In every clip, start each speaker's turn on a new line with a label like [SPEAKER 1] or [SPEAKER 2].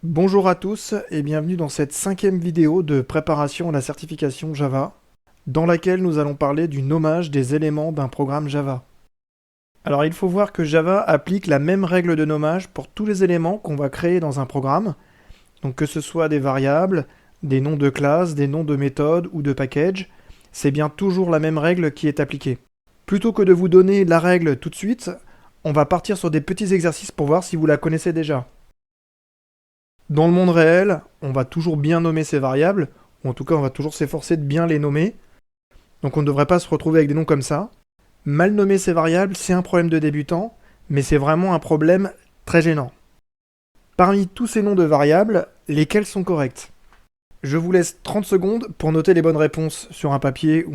[SPEAKER 1] Bonjour à tous et bienvenue dans cette 5e vidéo de préparation à la certification Java, dans laquelle nous allons parler du nommage des éléments d'un programme Java. Alors il faut voir que Java applique la même règle de nommage pour tous les éléments qu'on va créer dans un programme, donc que ce soit des variables, des noms de classes, des noms de méthodes ou de packages, c'est bien toujours la même règle qui est appliquée. Plutôt que de vous donner la règle tout de suite, on va partir sur des petits exercices pour voir si vous la connaissez déjà. Dans le monde réel, on va toujours bien nommer ces variables, ou en tout cas on va toujours s'efforcer de bien les nommer, donc on ne devrait pas se retrouver avec des noms comme ça. Mal nommer ces variables, c'est un problème de débutant, mais c'est vraiment un problème très gênant. Parmi tous ces noms de variables, lesquels sont corrects? Je vous laisse 30 secondes pour noter les bonnes réponses sur un papier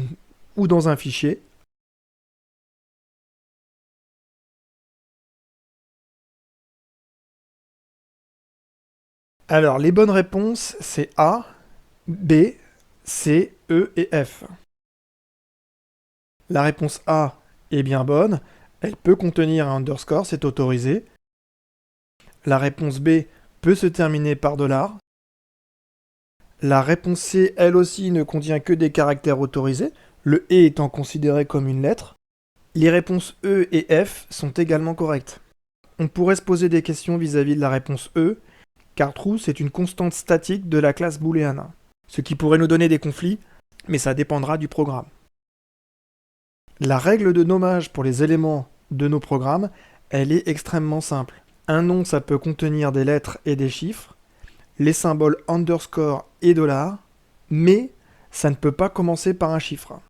[SPEAKER 1] ou dans un fichier. Alors, les bonnes réponses, c'est A, B, C, E et F. La réponse A est bien bonne, elle peut contenir un underscore, c'est autorisé. La réponse B peut se terminer par $. La réponse C, elle aussi, ne contient que des caractères autorisés, le E étant considéré comme une lettre. Les réponses E et F sont également correctes. On pourrait se poser des questions vis-à-vis de la réponse E, car true, c'est une constante statique de la classe booléenne, ce qui pourrait nous donner des conflits, mais ça dépendra du programme. La règle de nommage pour les éléments de nos programmes, elle est extrêmement simple. Un nom, ça peut contenir des lettres et des chiffres, les symboles underscore et $, mais ça ne peut pas commencer par un chiffre.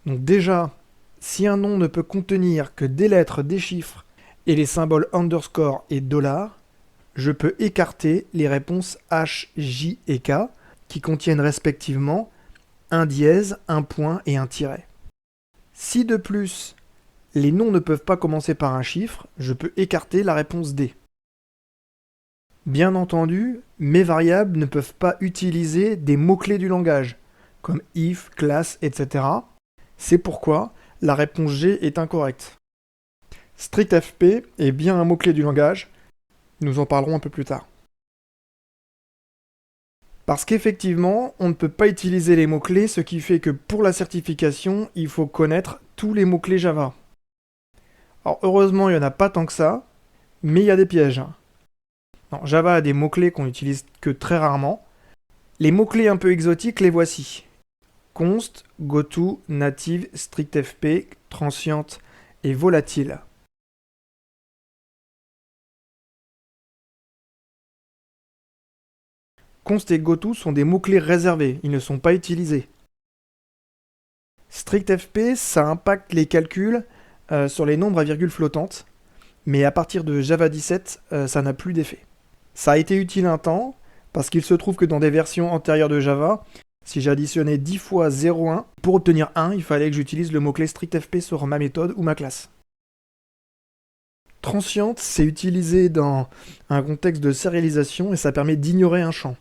[SPEAKER 1] Donc déjà, si un nom ne peut contenir que des lettres, des chiffres et les symboles underscore et $, je peux écarter les réponses H, J et K qui contiennent respectivement un dièse, un point et un tiret. Si de plus, les noms ne peuvent pas commencer par un chiffre, je peux écarter la réponse D. Bien entendu, mes variables ne peuvent pas utiliser des mots-clés du langage, comme if, class, etc. C'est pourquoi la réponse G est incorrecte. StrictFP est bien un mot-clé du langage, nous en parlerons un peu plus tard. Parce qu'effectivement, on ne peut pas utiliser les mots-clés, ce qui fait que pour la certification, il faut connaître tous les mots-clés Java. Alors heureusement, il n'y en a pas tant que ça, mais il y a des pièges. Non, Java a des mots-clés qu'on n'utilise que très rarement. Les mots-clés un peu exotiques, les voici. Const, goto, native, strictfp, transient et volatile. Const et goto sont des mots-clés réservés, ils ne sont pas utilisés. StrictFP, ça impacte les calculs sur les nombres à virgule flottante, mais à partir de Java 17, ça n'a plus d'effet. Ça a été utile un temps, parce qu'il se trouve que dans des versions antérieures de Java, si j'additionnais 10 fois 0,1, pour obtenir 1, il fallait que j'utilise le mot-clé StrictFP sur ma méthode ou ma classe. Transient, c'est utilisé dans un contexte de sérialisation et ça permet d'ignorer un champ.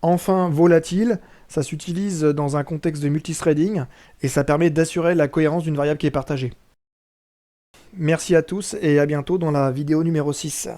[SPEAKER 1] Enfin, volatile, ça s'utilise dans un contexte de multithreading et ça permet d'assurer la cohérence d'une variable qui est partagée. Merci à tous et à bientôt dans la vidéo numéro 6.